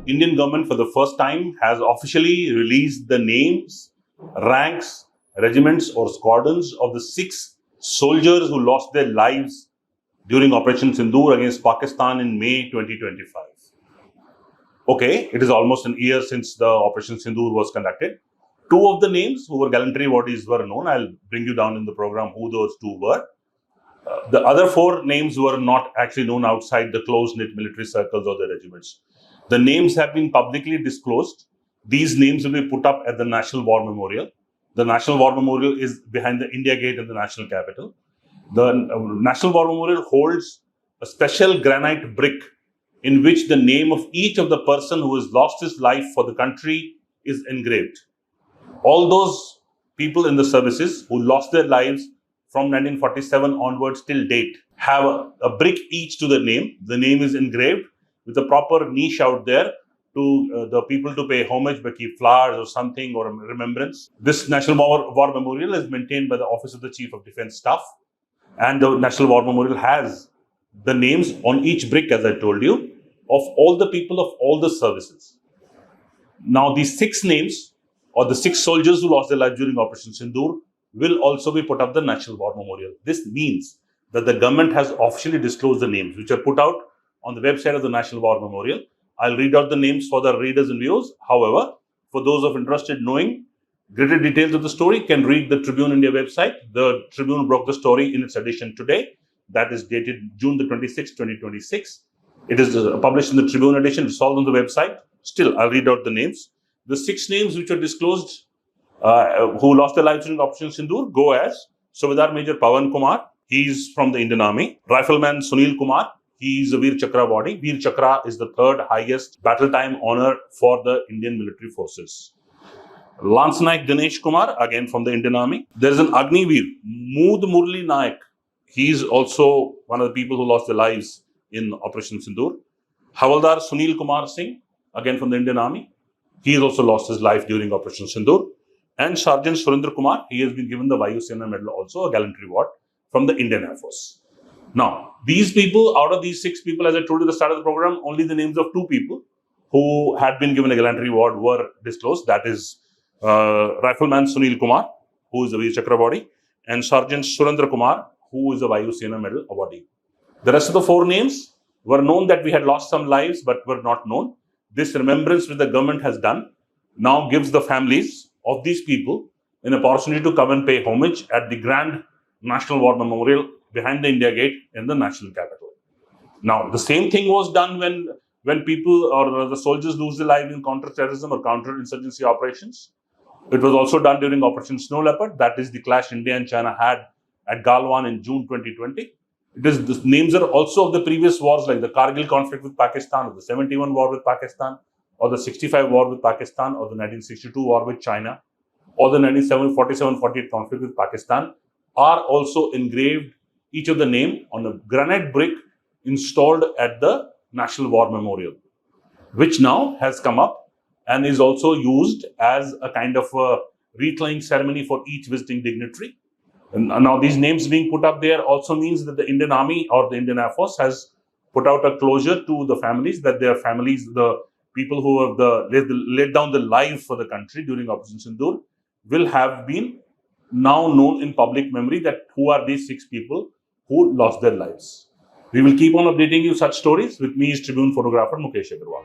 Indian government for the first time has officially released the names, ranks, regiments or squadrons of the 6 soldiers who lost their lives during Operation Sindoor against Pakistan in May 2025. Okay, it is almost a year since the Operation Sindoor was conducted. 2 of the names who were gallantry awardees were known. I'll bring you down in the program who those 2 were. The other 4 names were not actually known outside the close-knit military circles or the regiments. The names have been publicly disclosed. These names will be put up at the National War Memorial. The National War Memorial is behind the India Gate in the National Capital. The National War Memorial holds a special granite brick in which the name of each of the person who has lost his life for the country is engraved. All those people in the services who lost their lives from 1947 onwards till date have a brick each to the name. The name is engraved with a proper niche out there to the people to pay homage by keep flowers or something or a remembrance. This National War Memorial is maintained by the Office of the Chief of Defence Staff, and the National War Memorial has the names on each brick, as I told you, of all the people of all the services. Now, these 6 names or the 6 soldiers who lost their lives during Operation Sindoor will also be put up the National War Memorial. This means that the government has officially disclosed the names, which are put out on the website of the National War Memorial. I'll read out the names for the readers and viewers. However, for those of interested knowing greater details of the story, can read the Tribune India website. The Tribune broke the story in its edition today. That is dated June the 26th, 2026. It is published in the Tribune edition. It's all on the website. Still, I'll read out the names. The 6 names which are disclosed who lost their lives during Operation Sindoor go as Subedar Major Pawan Kumar. He's from the Indian Army. Rifleman Sunil Kumar. He is a Vir Chakra body. Vir Chakra is the 3rd highest battle time honor for the Indian military forces. Lance Naik Dinesh Kumar, again from the Indian Army. There is an Agniveer Mood Murali Naik. He is also one of the people who lost their lives in Operation Sindoor. Havildar Sunil Kumar Singh, again from the Indian Army. He has also lost his life during Operation Sindoor. And Sargent Surinder Kumar, he has been given the Vayu Medal, also a gallantry award from the Indian Air Force. Now, these people, out of these 6 people, as I told you at the start of the program, only the names of 2 people who had been given a gallantry award were disclosed. That is Rifleman Sunil Kumar, who is a Vir Chakra body, and Sargent Surendra Kumar, who is a Vayu Medal awardee. The rest of the 4 names were known that we had lost some lives, but were not known. This remembrance which the government has done now gives the families of these people an opportunity to come and pay homage at the Grand National War Memorial behind the India Gate in the National Capital. Now, the same thing was done when people or the soldiers lose their lives in counter-terrorism or counter-insurgency operations. It was also done during Operation Snow Leopard. That is the clash India and China had at Galwan in June 2020. The names are also of the previous wars, like the Kargil conflict with Pakistan, or the 71 war with Pakistan, or the 65 war with Pakistan, or the 1962 war with China, or the 1947-48 conflict with Pakistan, are also engraved, each of the name, on a granite brick installed at the National War Memorial, which now has come up and is also used as a kind of a wreath-laying ceremony for each visiting dignitary. And now these names being put up there also means that the Indian Army or the Indian Air Force has put out a closure to the families, that their families, the people who have laid down the life for the country during Operation Sindoor, will have been now known in public memory that who are these 6 people who lost their lives. We will keep on updating you such stories. With me is Tribune photographer Mukesh Agarwal.